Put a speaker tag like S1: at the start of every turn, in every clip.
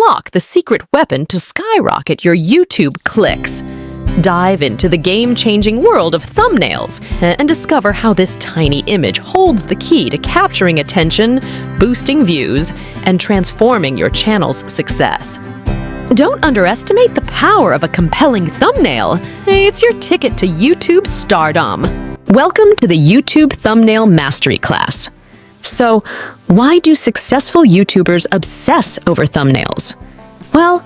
S1: unlock the secret weapon to skyrocket your YouTube clicks. Dive into the game-changing world of thumbnails and discover how this tiny image holds the key to capturing attention, boosting views, and transforming your channel's success. Don't underestimate the power of a compelling thumbnail. It's your ticket to YouTube stardom. Welcome to the YouTube Thumbnail Mastery class. So, why do successful YouTubers obsess over thumbnails? Well,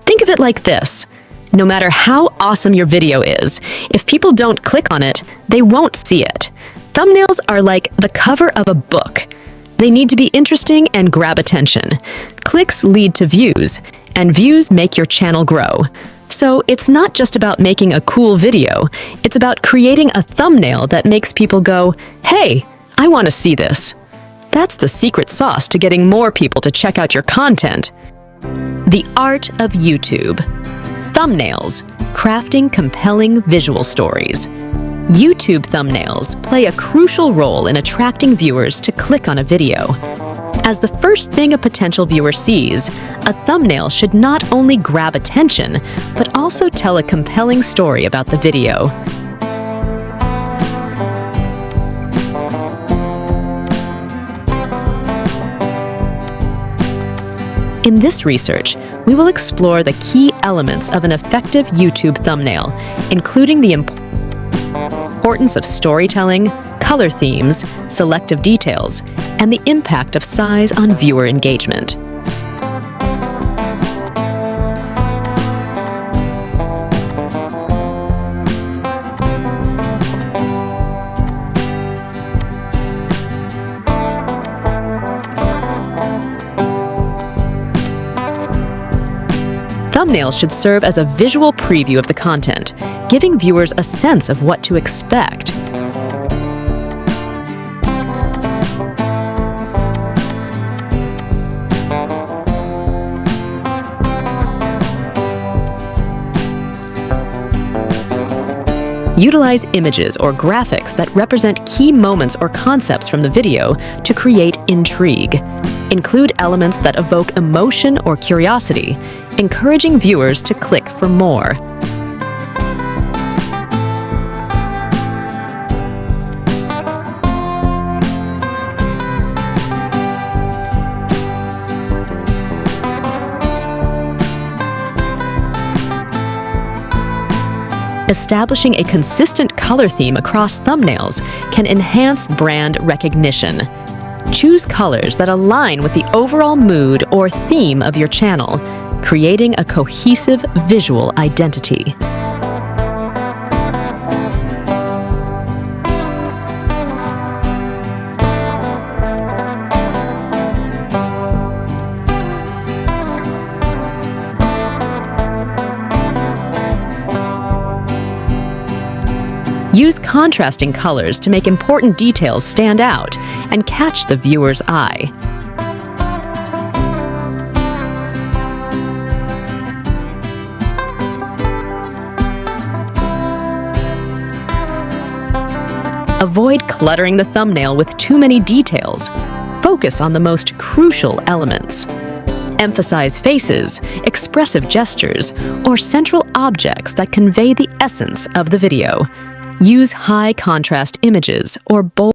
S1: think of it like this. No matter how awesome your video is, if people don't click on it, they won't see it. Thumbnails are like the cover of a book. They need to be interesting and grab attention. Clicks lead to views, and views make your channel grow. So it's not just about making a cool video, it's about creating a thumbnail that makes people go, "Hey, I want to see this." That's the secret sauce to getting more people to check out your content. The art of YouTube. Thumbnails, crafting compelling visual stories. YouTube thumbnails play a crucial role in attracting viewers to click on a video. As the first thing a potential viewer sees, a thumbnail should not only grab attention, but also tell a compelling story about the video. In this research, we will explore the key elements of an effective YouTube thumbnail, including the importance of storytelling, color themes, selective details, and the impact of size on viewer engagement. Thumbnails should serve as a visual preview of the content, giving viewers a sense of what to expect. Utilize images or graphics that represent key moments or concepts from the video to create intrigue. Include elements that evoke emotion or curiosity, encouraging viewers to click for more. Establishing a consistent color theme across thumbnails can enhance brand recognition. Choose colors that align with the overall mood or theme of your channel, creating a cohesive visual identity. Use contrasting colors to make important details stand out and catch the viewer's eye. Avoid cluttering the thumbnail with too many details. Focus on the most crucial elements. Emphasize faces, expressive gestures, or central objects that convey the essence of the video. Use high-contrast images or bold.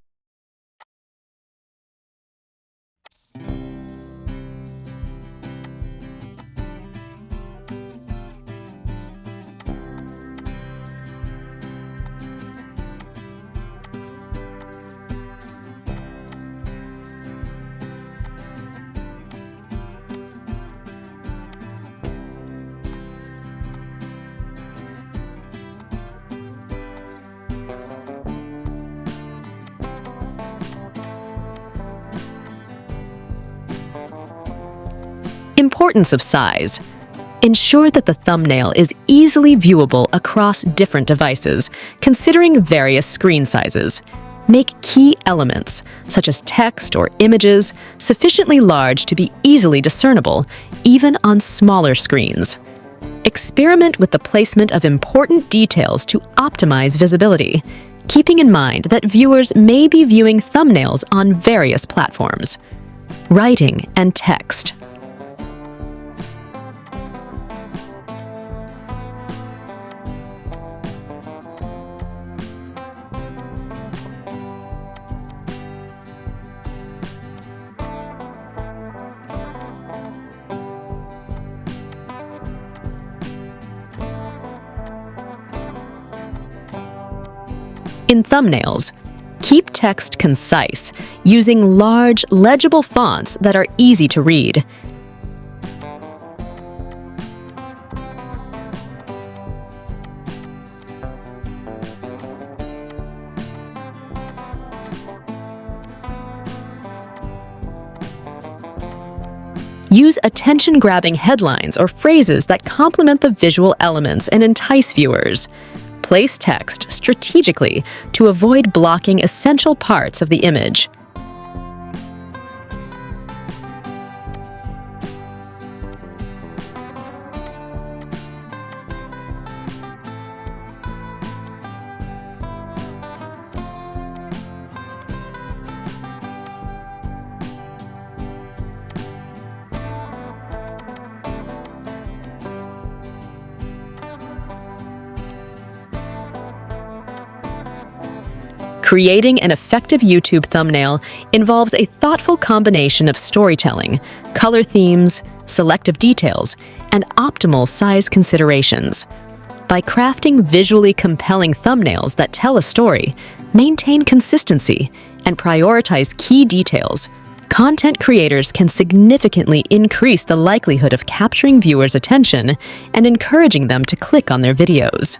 S1: Importance of size. Ensure that the thumbnail is easily viewable across different devices, considering various screen sizes. Make key elements, such as text or images, sufficiently large to be easily discernible, even on smaller screens. Experiment with the placement of important details to optimize visibility, keeping in mind that viewers may be viewing thumbnails on various platforms. Writing and text. In thumbnails, keep text concise, using large, legible fonts that are easy to read. Use attention-grabbing headlines or phrases that complement the visual elements and entice viewers. Place text strategically to avoid blocking essential parts of the image. Creating an effective YouTube thumbnail involves a thoughtful combination of storytelling, color themes, selective details, and optimal size considerations. By crafting visually compelling thumbnails that tell a story, maintain consistency, and prioritize key details, content creators can significantly increase the likelihood of capturing viewers' attention and encouraging them to click on their videos.